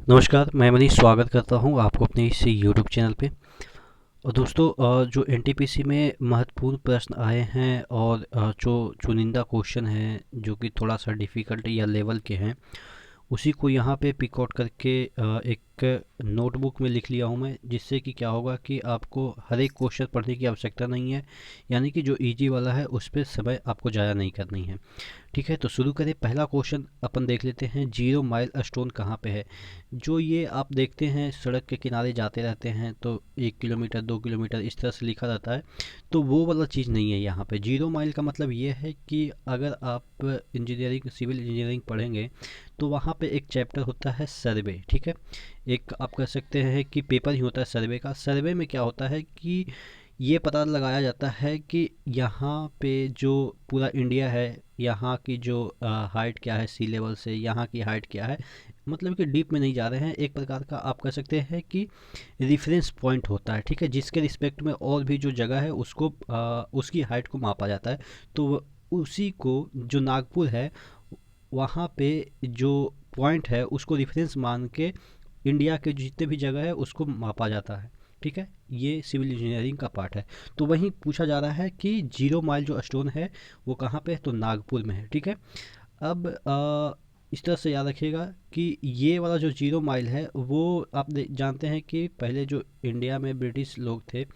नमस्कार, मैं मनीष स्वागत करता हूं आपको अपने इस यूट्यूब चैनल पे। और दोस्तों, जो एनटीपीसी में महत्वपूर्ण प्रश्न आए हैं और जो चुनिंदा क्वेश्चन हैं जो कि थोड़ा सा डिफ़िकल्ट या लेवल के हैं, उसी को यहाँ पे पिक आउट करके एक नोटबुक में लिख लिया हूँ मैं, जिससे कि क्या होगा कि आपको हर एक क्वेश्चन पढ़ने की आवश्यकता नहीं है। यानी कि जो इजी वाला है उस पर समय आपको ज़ाया नहीं करनी है। ठीक है, तो शुरू करें। पहला क्वेश्चन अपन देख लेते हैं, 0 माइल स्टोन कहाँ पे है। जो ये आप देखते हैं सड़क के किनारे जाते रहते हैं तो 1 किलोमीटर 2 किलोमीटर इस तरह से लिखा रहता है, तो वो वाला चीज़ नहीं है यहाँ पे। 0 माइल का मतलब ये है कि अगर आप इंजीनियरिंग सिविल इंजीनियरिंग पढ़ेंगे तो वहाँ पे एक चैप्टर होता है सर्वे। ठीक है, एक आप कह सकते हैं कि पेपर ही होता है सर्वे का। सर्वे में क्या होता है कि ये पता लगाया जाता है कि यहाँ पे जो पूरा इंडिया है, यहाँ की जो हाइट क्या है सी लेवल से, यहाँ की हाइट क्या है। मतलब कि डीप में नहीं जा रहे हैं, एक प्रकार का आप कह सकते हैं कि रेफरेंस पॉइंट होता है। ठीक है, जिसके रिस्पेक्ट में और भी जो जगह है उसको उसकी हाइट को मापा जाता है। तो उसी को जो नागपुर है वहाँ पे जो पॉइंट है उसको रेफरेंस मान के इंडिया के जितने भी जगह है उसको मापा जाता है। ठीक है, ये सिविल इंजीनियरिंग का पार्ट है। तो वहीं पूछा जा रहा है कि 0 माइल जो स्टोन है वो कहाँ पे है, तो नागपुर में है। ठीक है, अब इस तरह से याद रखिएगा कि ये वाला जो 0 माइल है वो आप जानते हैं कि पहले जो इंडिया में ब्रिटिश लोग थे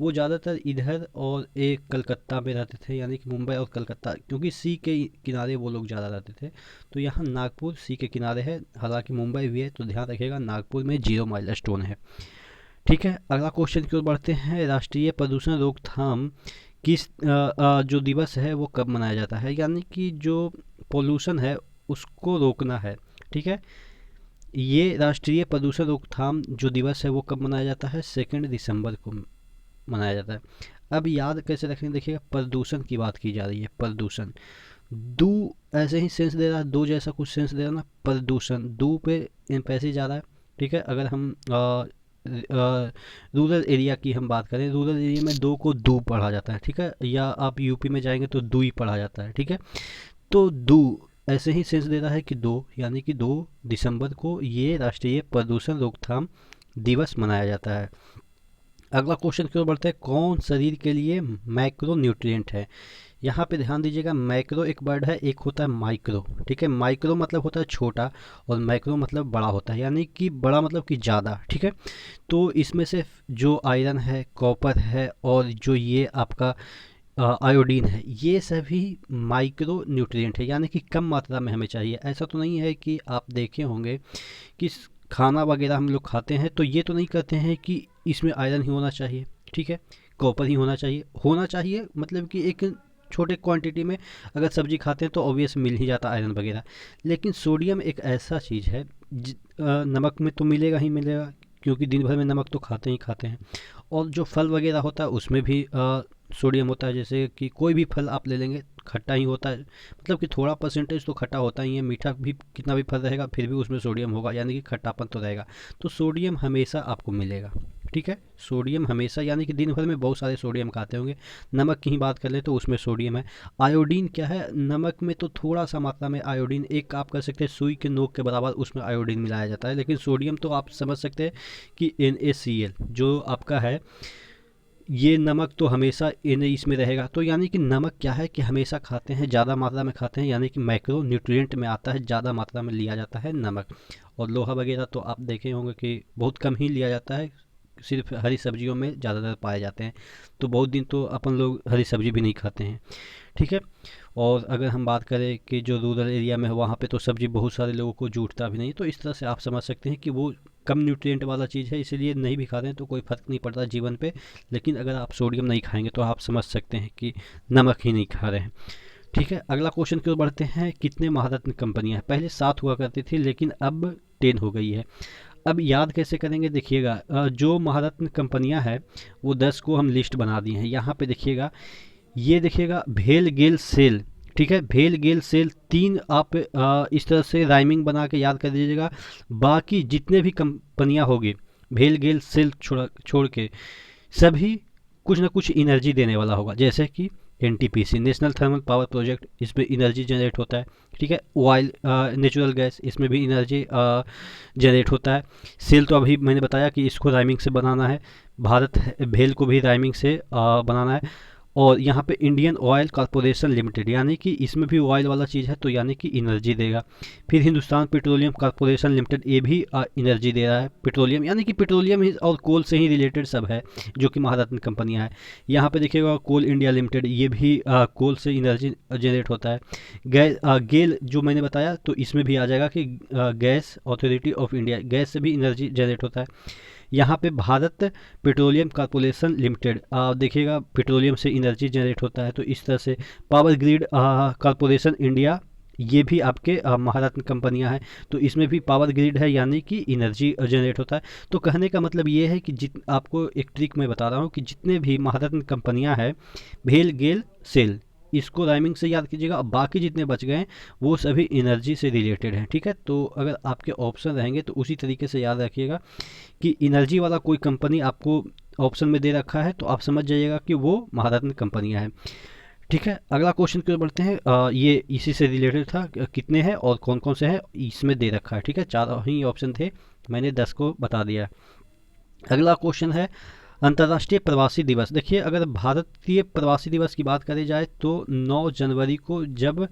वो ज़्यादातर इधर और एक कलकत्ता में रहते थे, यानी कि मुंबई और कलकत्ता, क्योंकि सी के किनारे वो लोग ज़्यादा रहते थे। तो यहाँ नागपुर सी के किनारे है, हालांकि मुंबई भी है, तो ध्यान रखिएगा नागपुर में 0 माइल स्टोन है। ठीक है, अगला क्वेश्चन की ओर बढ़ते हैं। राष्ट्रीय प्रदूषण रोकथाम किस जो दिवस है वो कब मनाया जाता है। यानी कि जो पोल्यूशन है उसको रोकना है। ठीक है, ये राष्ट्रीय प्रदूषण रोकथाम जो दिवस है वो कब मनाया जाता है, 2 दिसंबर को मनाया जाता है। अब याद कैसे रखें, देखिएगा प्रदूषण की बात की जा रही है। प्रदूषण, दू ऐसे ही सेंस दे रहा है, दो जैसा कुछ सेंस दे रहा है ना। प्रदूषण दू पे पैसे जा रहा है। ठीक है, अगर हम रूरल एरिया की हम बात करें, रूरल एरिया में दो को दू पढ़ा जाता है। ठीक है, या आप यूपी में जाएंगे तो दुई पढ़ा जाता है। ठीक है, तो दू ऐसे ही सेंस दे रहा है कि दो, यानी कि 2 दिसंबर को ये राष्ट्रीय प्रदूषण रोकथाम दिवस मनाया जाता है। अगला क्वेश्चन की ओर बढ़ते हैं, कौन शरीर के लिए मैक्रो न्यूट्रिएंट है। यहाँ पे ध्यान दीजिएगा, मैक्रो एक वर्ड है, एक होता है माइक्रो। ठीक है, माइक्रो मतलब होता है छोटा और मैक्रो मतलब बड़ा होता है, यानी कि बड़ा मतलब कि ज़्यादा। ठीक है, तो इसमें से जो आयरन है, कॉपर है और जो ये आपका आयोडीन है, ये सभी माइक्रो न्यूट्रिएंट है, यानी कि कम मात्रा में हमें चाहिए। ऐसा तो नहीं है कि आप देखे होंगे कि खाना वगैरह हम लोग खाते हैं तो ये तो नहीं कहते हैं कि इसमें आयरन ही होना चाहिए। ठीक है, कॉपर ही होना चाहिए मतलब कि एक छोटे क्वांटिटी में अगर सब्जी खाते हैं तो ऑब्वियस मिल ही जाता आयरन वगैरह। लेकिन सोडियम एक ऐसा चीज़ है, नमक में तो मिलेगा ही मिलेगा, क्योंकि दिन भर में नमक तो खाते ही खाते हैं। और जो फल वगैरह होता है उसमें भी सोडियम होता है। जैसे कि कोई भी फल आप ले लेंगे खट्टा ही होता है, मतलब कि थोड़ा परसेंटेज तो खट्टा होता ही है। मीठा भी कितना भी फल रहेगा फिर भी उसमें सोडियम होगा, यानी कि खट्टापन तो रहेगा। तो सोडियम हमेशा आपको मिलेगा। ठीक है, सोडियम हमेशा, यानी कि दिन भर में बहुत सारे सोडियम खाते होंगे। नमक की ही बात कर ले तो उसमें सोडियम है। आयोडीन क्या है, नमक में तो थोड़ा सा मात्रा में आयोडीन, एक आप कह सकते हैं सुई के नोक के बराबर उसमें आयोडीन मिलाया जाता है। लेकिन सोडियम तो आप समझ सकते हैं कि NaCl जो आपका है, ये नमक तो हमेशा इन इसमें रहेगा। तो यानी कि नमक क्या है कि हमेशा खाते हैं, ज़्यादा मात्रा में खाते हैं, यानी कि मैक्रो न्यूट्रिएंट में आता है, ज़्यादा मात्रा में लिया जाता है नमक। और लोहा वगैरह तो आप देखे होंगे कि बहुत कम ही लिया जाता है, सिर्फ हरी सब्जियों में ज़्यादातर पाए जाते हैं। तो बहुत दिन तो अपन लोग हरी सब्जी भी नहीं खाते हैं। ठीक है, और अगर हम बात करें कि जो रूरल एरिया में है वहाँ पे तो सब्जी बहुत सारे लोगों को जूटता भी नहीं। तो इस तरह से आप समझ सकते हैं कि वो कम न्यूट्रिएंट वाला चीज़ है, इसीलिए नहीं भी खा रहे हैं तो कोई फ़र्क नहीं पड़ता जीवन पे। लेकिन अगर आप सोडियम नहीं खाएंगे तो आप समझ सकते हैं कि नमक ही नहीं खा रहे हैं। ठीक है, अगला क्वेश्चन की ओर बढ़ते हैं, कितने महारत्न कंपनियां हैं। पहले 7 हुआ करती थी लेकिन अब 10 हो गई है। अब याद कैसे करेंगे, देखिएगा जो महारत्न कंपनियां हैं वो 10 को हम लिस्ट बना दी हैं। यहाँ पे देखिएगा, ये देखिएगा भेल गेल सेल। ठीक है, भेल गेल सेल 3 आप इस तरह से राइमिंग बना के याद कर दीजिएगा। बाकी जितने भी कंपनियां होगी भेल गेल सेल छोड़ के सभी कुछ ना कुछ एनर्जी देने वाला होगा। जैसे कि NTPC, national thermal power project, इसमें एनर्जी जनरेट होता है, ठीक है। ऑयल, नेचुरल गैस, इसमें भी एनर्जी जनरेट होता है। सेल तो अभी मैंने बताया कि इसको राइमिंग से बनाना है, भारत भेल को भी राइमिंग से बनाना है। और यहाँ पे इंडियन ऑयल कॉरपोरेशन लिमिटेड, यानी कि इसमें भी ऑयल वाला चीज़ है, तो यानी कि एनर्जी देगा। फिर हिंदुस्तान पेट्रोलियम कॉरपोरेशन लिमिटेड, ये भी एनर्जी दे रहा है, पेट्रोलियम, यानी कि पेट्रोलियम और कोल से ही रिलेटेड सब है, जो कि महारत्न कंपनियां हैं। यहाँ पे देखिएगा कोल इंडिया लिमिटेड, ये भी कोल से एनर्जी जनरेट होता है। गेल जो मैंने बताया, तो इसमें भी आ जाएगा कि gas authority of India, gas से भी एनर्जी जनरेट होता है। यहाँ पे भारत पेट्रोलियम कॉर्पोरेशन लिमिटेड, देखिएगा पेट्रोलियम से एनर्जी जनरेट होता है। तो इस तरह से पावर ग्रिड कॉर्पोरेशन इंडिया, ये भी आपके महारत्न कंपनियां हैं, तो इसमें भी पावर ग्रिड है, यानी कि एनर्जी जनरेट होता है। तो कहने का मतलब ये है कि आपको एक ट्रिक मैं बता रहा हूँ कि जितने भी महारत्न कंपनियां हैं, भेल, गेल, सेल, इसको राइमिंग से याद कीजिएगा। अब बाकी जितने बच गए हैं वो सभी एनर्जी से रिलेटेड हैं, ठीक है। तो अगर आपके ऑप्शन रहेंगे तो उसी तरीके से याद रखिएगा कि एनर्जी वाला कोई कंपनी आपको ऑप्शन में दे रखा है तो आप समझ जाइएगा कि वो महारत्न कंपनियां हैं, ठीक है। अगला क्वेश्चन की ओर बढ़ते हैं। ये इसी से रिलेटेड था, कितने हैं और कौन कौन से हैं इसमें दे रखा है, ठीक है। 4 ही ऑप्शन थे, मैंने 10 को बता दिया। अगला क्वेश्चन है अंतर्राष्ट्रीय प्रवासी दिवस। देखिए, अगर भारतीय प्रवासी दिवस की बात करी जाए तो 9 जनवरी को, जब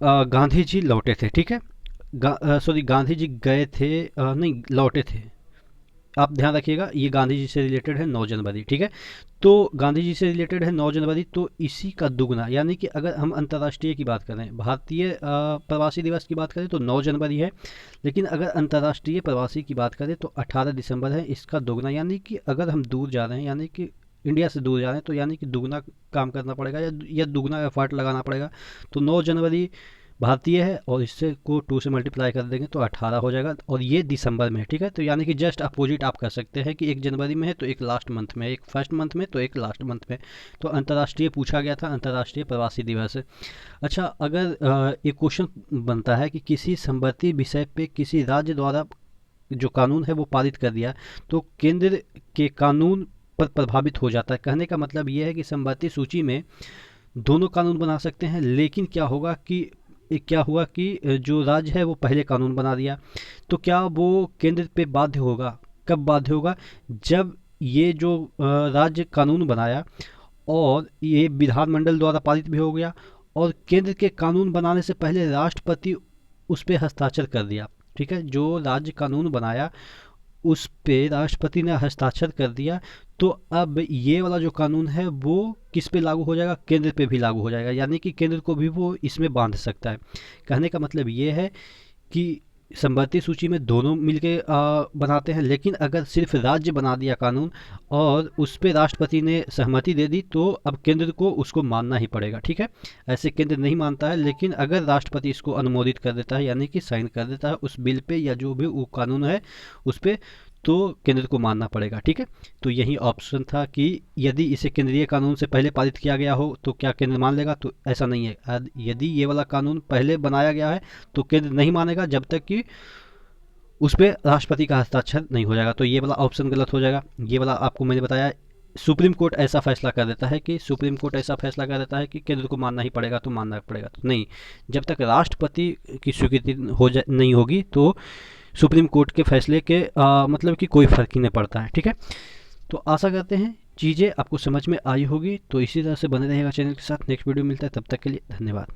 गांधी जी लौटे थे, ठीक है। सॉरी, गांधी जी गए थे, नहीं लौटे थे, आप ध्यान रखिएगा, ये गांधी जी से रिलेटेड है 9 जनवरी, ठीक है। तो गांधी जी से रिलेटेड है 9 जनवरी, तो इसी का दुगना, यानी कि अगर हम अंतर्राष्ट्रीय की बात करें, भारतीय प्रवासी दिवस की बात करें तो 9 जनवरी है, लेकिन अगर अंतर्राष्ट्रीय प्रवासी की बात करें तो 18 दिसंबर है, इसका दुगना। यानी कि अगर हम दूर जा रहे हैं, यानी कि इंडिया से दूर जा रहे हैं, तो यानी कि दुगना काम करना पड़ेगा या दुगना एफर्ट लगाना पड़ेगा। तो 9 जनवरी भारतीय है और इससे को 2 से मल्टीप्लाई कर देंगे तो 18 हो जाएगा, और ये दिसंबर में है, ठीक है। तो यानी कि जस्ट अपोजिट आप कर सकते हैं कि एक जनवरी में है तो एक लास्ट मंथ में, एक फर्स्ट मंथ में तो एक लास्ट मंथ में। तो अंतर्राष्ट्रीय पूछा गया था, अंतर्राष्ट्रीय प्रवासी दिवस। अच्छा, अगर एक क्वेश्चन बनता है कि किसी संबंधी विषय पे किसी राज्य द्वारा जो कानून है वो पारित कर दिया, तो केंद्र के कानून पर प्रभावित हो जाता है। कहने का मतलब ये है कि संबंधी सूची में दोनों कानून बना सकते हैं, लेकिन क्या हुआ कि जो राज्य है वो पहले कानून बना दिया, तो क्या वो केंद्र पे बाध्य होगा? कब बाध्य होगा? जब ये जो राज्य कानून बनाया और ये विधानमंडल द्वारा पारित भी हो गया, और केंद्र के कानून बनाने से पहले राष्ट्रपति उस पर हस्ताक्षर कर दिया, ठीक है। जो राज्य कानून बनाया उस पे राष्ट्रपति ने हस्ताक्षर कर दिया, तो अब ये वाला जो कानून है वो किस पे लागू हो जाएगा? केंद्र पे भी लागू हो जाएगा, यानी कि केंद्र को भी वो इसमें बांध सकता है। कहने का मतलब ये है कि संबंधी सूची में दोनों मिलके बनाते हैं, लेकिन अगर सिर्फ राज्य बना दिया कानून और उस पे राष्ट्रपति ने सहमति दे दी, तो अब केंद्र को उसको मानना ही पड़ेगा, ठीक है। ऐसे केंद्र नहीं मानता है, लेकिन अगर राष्ट्रपति इसको अनुमोदित कर देता है, यानी कि साइन कर देता है उस बिल पे या जो भी वो कानून है उस पे, तो केंद्र को मानना पड़ेगा, ठीक है। तो यही ऑप्शन था कि यदि इसे केंद्रीय कानून से पहले पारित किया गया हो तो क्या केंद्र मान लेगा? तो ऐसा नहीं है। यदि ये वाला कानून पहले बनाया गया है तो केंद्र नहीं मानेगा जब तक कि उस पर राष्ट्रपति का हस्ताक्षर नहीं हो जाएगा। तो ये वाला ऑप्शन गलत हो जाएगा। ये वाला आपको मैंने बताया, सुप्रीम कोर्ट ऐसा फैसला कर देता है कि केंद्र को मानना ही पड़ेगा, तो मानना पड़ेगा। तो नहीं, जब तक राष्ट्रपति की स्वीकृति नहीं होगी तो सुप्रीम कोर्ट के फैसले के मतलब कि कोई फर्क ही नहीं पड़ता है, ठीक है। तो आशा करते हैं चीज़ें आपको समझ में आई होगी। तो इसी तरह से बने रहेगा चैनल के साथ। नेक्स्ट वीडियो मिलता है, तब तक के लिए धन्यवाद।